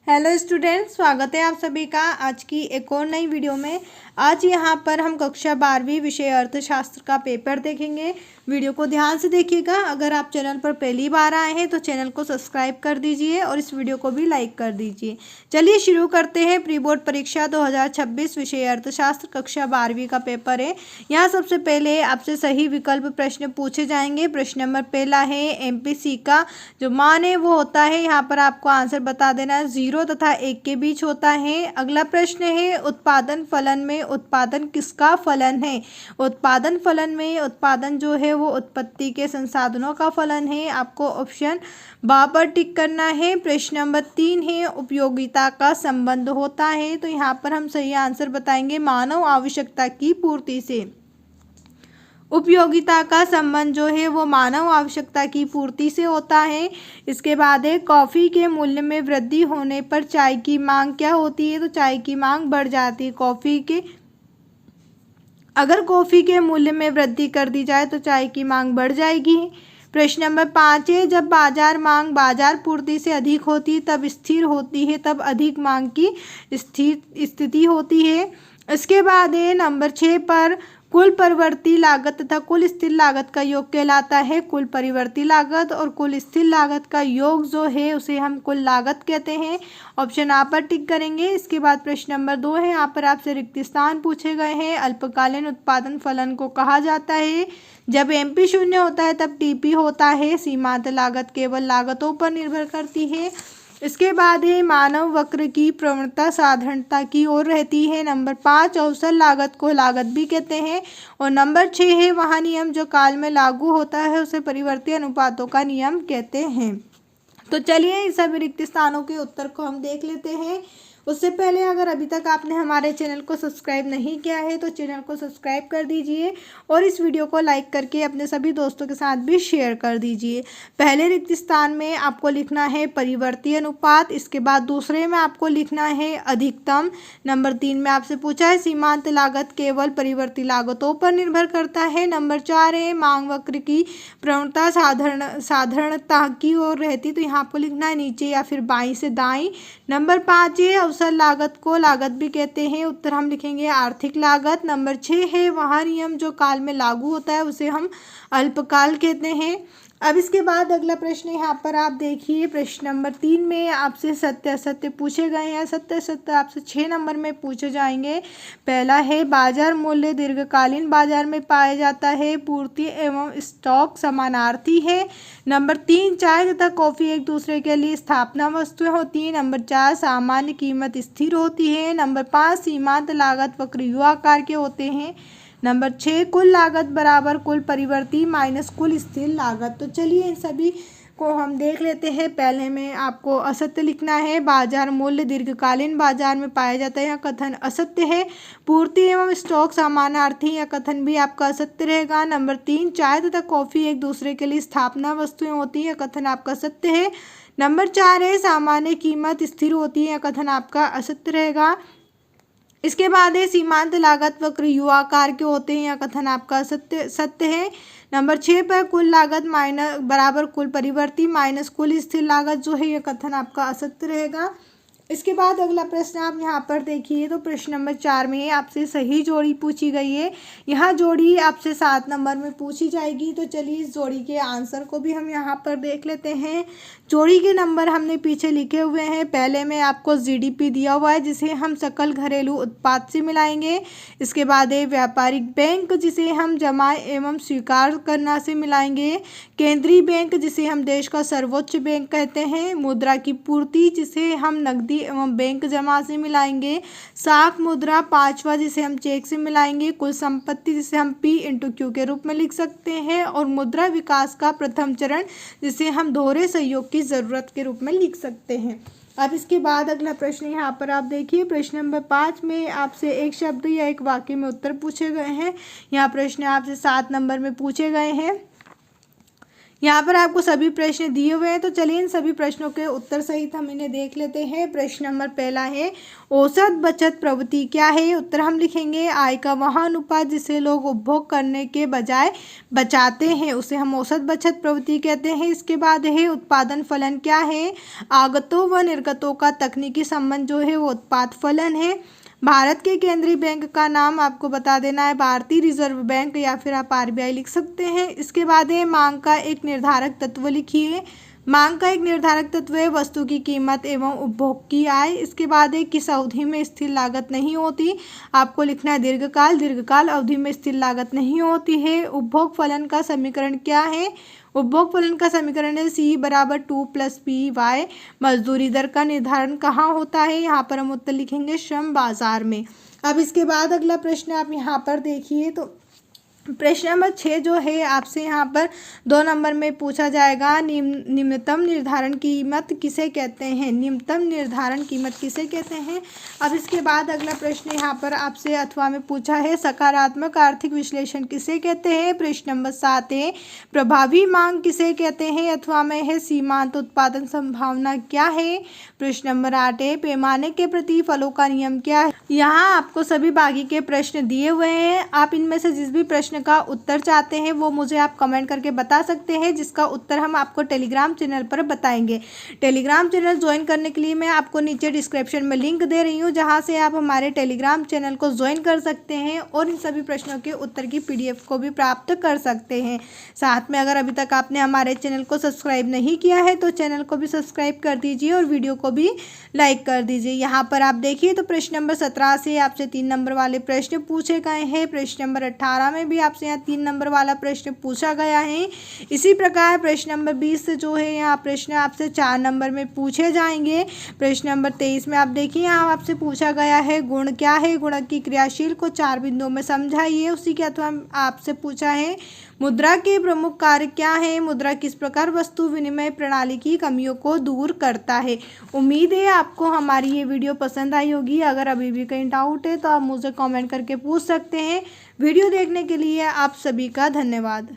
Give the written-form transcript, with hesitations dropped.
Hello students, स्वागत है आप सभी का आज की एक और नई वीडियो में। आज यहाँ पर हम कक्षा 12वीं विषय अर्थशास्त्र का पेपर देखेंगे। वीडियो को ध्यान से देखिएगा। अगर आप चैनल पर पहली बार आए हैं तो चैनल को सब्सक्राइब कर दीजिए और इस वीडियो को भी लाइक कर दीजिए। चलिए शुरू करते हैं। प्री बोर्ड परीक्षा 2026 विषय अर्थशास्त्र कक्षा 12वीं का पेपर है। यहाँ सबसे पहले आपसे सही विकल्प प्रश्न पूछे जाएंगे। प्रश्न नंबर पहला है MPC का जो मान है वो होता है, यहाँ पर आपको आंसर बता देना है, 0 तथा 1 के बीच होता है। अगला प्रश्न है उत्पादन फलन में उत्पादन किसका फलन है। उत्पादन फलन में उत्पादन जो है वो उत्पत्ति के संसाधनों का फलन है। आपको ऑप्शन बा पर टिक करना है। प्रश्न नंबर 3 है उपयोगिता का संबंध होता है, तो यहाँ पर हम सही आंसर बताएंगे मानव आवश्यकता की पूर्ति से। उपयोगिता का संबंध जो है वो मानव आवश्यकता की पूर्ति से होता है। इसके बाद है कॉफ़ी के मूल्य में वृद्धि होने पर चाय की मांग क्या होती है, तो चाय की मांग बढ़ जाती है। अगर कॉफ़ी के मूल्य में वृद्धि कर दी जाए तो चाय की मांग बढ़ जाएगी। प्रश्न नंबर 5 है जब बाजार मांग बाजार पूर्ति से अधिक होती है तब स्थिर होती है, तब अधिक मांग की स्थिर स्थिति होती है। इसके बाद है नंबर 6 पर कुल परिवर्ती लागत तथा कुल स्थिर लागत का योग कहलाता है। कुल परिवर्ती लागत और कुल स्थिर लागत का योग जो है उसे हम कुल लागत कहते हैं। ऑप्शन आ पर टिक करेंगे। इसके बाद प्रश्न नंबर 2 है, यहाँ पर आपसे रिक्त स्थान पूछे गए हैं। अल्पकालीन उत्पादन फलन को कहा जाता है। जब MP शून्य होता है तब TP होता है। सीमांत लागत केवल लागतों पर निर्भर करती है। इसके बाद है मानव वक्र की प्रवणता साधारणता की ओर रहती है। नंबर 5 अवसर लागत को लागत भी कहते हैं। और नंबर 6 है वह नियम जो काल में लागू होता है उसे परिवर्ती अनुपातों का नियम कहते हैं। तो चलिए इन सभी रिक्त स्थानों के उत्तर को हम देख लेते हैं। उससे पहले अगर अभी तक आपने हमारे चैनल को सब्सक्राइब नहीं किया है तो चैनल को सब्सक्राइब कर दीजिए और इस वीडियो को लाइक करके अपने सभी दोस्तों के साथ भी शेयर कर दीजिए। पहले रिक्त स्थान में आपको लिखना है परिवर्ती अनुपात। इसके बाद दूसरे में आपको लिखना है अधिकतम। नंबर 3 में आपसे पूछा है सीमांत लागत केवल परिवर्ती लागतों पर निर्भर करता है। नंबर 4 है मांग वक्र की प्रवणता साधारणता की ओर रहती, तो यहाँ आपको लिखना है नीचे या फिर बाईं से दाईं। नंबर 5 है अवसर लागत को लागत भी कहते हैं। उत्तर हम लिखेंगे आर्थिक लागत। नंबर 6 है वह नियम जो काल में लागू होता है उसे हम अल्पकाल कहते हैं। अब इसके बाद अगला प्रश्न यहाँ पर आप देखिए। प्रश्न नंबर 3 में आपसे सत्य असत्य पूछे गए हैं। सत्य असत्य आपसे 6 नंबर में पूछे जाएंगे। पहला है बाजार मूल्य दीर्घकालीन बाजार में पाया जाता है। पूर्ति एवं स्टॉक समानार्थी है। नंबर 3 चाय तथा कॉफ़ी एक दूसरे के लिए स्थापना वस्तुएं होती हैं। नंबर 4 सामान्य कीमत स्थिर होती है। नंबर 5 सीमांत लागत वक्र यू आकार के होते हैं। नंबर 6 कुल लागत बराबर कुल परिवर्ती माइनस कुल स्थिर लागत। तो चलिए इन सभी को हम देख लेते हैं। पहले में आपको असत्य लिखना है। बाजार मूल्य दीर्घकालीन बाजार में पाया जाता है, यह कथन असत्य है। पूर्ति एवं स्टॉक समानार्थी, यह कथन भी आपका असत्य रहेगा। नंबर 3 चाय तथा कॉफ़ी एक दूसरे के लिए स्थापना वस्तुएं होती हैं, यह कथन आपका सत्य है। नंबर 4 है सामान्य कीमत स्थिर होती है, यह कथन आपका असत्य रहेगा। इसके बाद है सीमांत लागत वक्र यू आकार के होते हैं, यह कथन आपका सत्य है। नंबर 6 पर कुल लागत माइनस बराबर कुल परिवर्ती माइनस कुल स्थिर लागत जो है यह कथन आपका असत्य रहेगा। इसके बाद अगला प्रश्न आप यहाँ पर देखिए। तो प्रश्न नंबर 4 में आपसे सही जोड़ी पूछी गई है। यह जोड़ी आपसे 7 नंबर में पूछी जाएगी। तो चलिए इस जोड़ी के आंसर को भी हम यहाँ पर देख लेते हैं। जोड़ी के नंबर हमने पीछे लिखे हुए हैं। पहले में आपको GDP दिया हुआ है जिसे हम सकल घरेलू उत्पाद से मिलाएंगे। इसके बाद है व्यापारिक बैंक जिसे हम जमा एवं स्वीकार करना से मिलाएंगे। केंद्रीय बैंक जिसे हम देश का सर्वोच्च बैंक कहते हैं। मुद्रा की पूर्ति जिसे हम नकदी एवं बैंक जमा से मिलाएंगे। साख मुद्रा 5वां जिसे हम चेक से मिलाएंगे। कुल संपत्ति जिसे हम P/Q के रूप में लिख सकते हैं। और मुद्रा विकास का प्रथम चरण जिसे हम दोहरे सहयोग की जरूरत के रूप में लिख सकते हैं। अब इसके बाद अगला प्रश्न यहाँ पर आप देखिए। प्रश्न नंबर 5 में आपसे एक शब्द या एक वाक्य में उत्तर पूछे गए हैं। यहाँ प्रश्न आपसे 7 नंबर में पूछे गए हैं। यहाँ पर आपको सभी प्रश्न दिए हुए हैं, तो चलिए इन सभी प्रश्नों के उत्तर सहित हम इन्हें देख लेते हैं। प्रश्न नंबर पहला है, औसत बचत प्रवृत्ति क्या है? उत्तर हम लिखेंगे, आय का वह अनुपात जिसे लोग उपभोग करने के बजाय बचाते हैं उसे हम औसत बचत प्रवृत्ति कहते हैं। इसके बाद है, उत्पादन फलन क्या है? आगतों व निर्गतों का तकनीकी संबंध जो है वो उत्पाद फलन है। भारत के केंद्रीय बैंक का नाम आपको बता देना है भारतीय रिजर्व बैंक, या फिर आप आरबीआई लिख सकते हैं। इसके बाद है, मांग का एक निर्धारक तत्व लिखिए। मांग का एक निर्धारक तत्व है वस्तु की कीमत एवं उपभोग की आय। इसके बाद है, किस अवधि में स्थिर लागत नहीं होती? आपको लिखना है दीर्घकाल। दीर्घकाल अवधि में स्थिर लागत नहीं होती है। उपभोग फलन का समीकरण क्या है? उपभोग फलन का समीकरण है C बराबर 2 + PY। मजदूरी दर का निर्धारण कहाँ होता है? यहाँ पर हम उत्तर लिखेंगे श्रम बाजार में। अब इसके बाद अगला प्रश्न आप यहाँ पर देखिए, तो प्रश्न नंबर 6 जो है आपसे यहाँ पर 2 नंबर में पूछा जाएगा, निम्नतम निर्धारण कीमत किसे कहते हैं? निम्नतम निर्धारण कीमत किसे कहते हैं? अब इसके बाद अगला प्रश्न यहाँ पर आपसे अथवा में पूछा है, सकारात्मक आर्थिक विश्लेषण किसे कहते हैं? प्रश्न नंबर 7 है, प्रभावी मांग किसे कहते हैं? अथवा में है, सीमांत उत्पादन संभावना क्या है? प्रश्न नंबर 8 है, पैमाने के प्रतिफलों का नियम क्या है? यहाँ आपको सभी बाकी के प्रश्न दिए हुए हैं। आप इनमें से जिस भी प्रश्न का उत्तर चाहते हैं वो मुझे आप कमेंट करके बता सकते हैं, जिसका उत्तर हम आपको टेलीग्राम चैनल पर बताएंगे। टेलीग्राम चैनल ज्वाइन करने के लिए मैं आपको नीचे डिस्क्रिप्शन में लिंक दे रही हूँ, जहां से आप हमारे टेलीग्राम चैनल को ज्वाइन कर सकते हैं और इन सभी प्रश्नों के उत्तर की PDF को भी प्राप्त कर सकते हैं। साथ में अगर अभी तक आपने हमारे चैनल को सब्सक्राइब नहीं किया है तो चैनल को भी सब्सक्राइब कर दीजिए और वीडियो को भी लाइक कर दीजिए। यहाँ पर आप देखिए तो प्रश्न नंबर 17 से आपसे 3 नंबर वाले प्रश्न पूछे गए हैं। प्रश्न नंबर 18 में भी आपसे यहाँ 3 नंबर वाला प्रश्न पूछा गया है। इसी प्रकार प्रश्न नंबर 20 से जो है यहाँ प्रश्न आपसे 4 नंबर में पूछे जाएंगे। प्रश्न नंबर 23 में आप देखिए यहाँ आपसे पूछा गया है, गुण क्या है? गुणक की क्रियाशील को 4 बिंदुओं में समझाइए। उसी के अथवा आपसे पूछा है, मुद्रा के प्रमुख कार्य क्या है? मुद्रा किस प्रकार वस्तु विनिमय प्रणाली की कमियों को दूर करता है? उम्मीद है आपको हमारी ये वीडियो पसंद आई होगी। अगर अभी भी कहीं डाउट है तो आप मुझे कमेंट करके पूछ सकते हैं। वीडियो देखने के लिए आप सभी का धन्यवाद।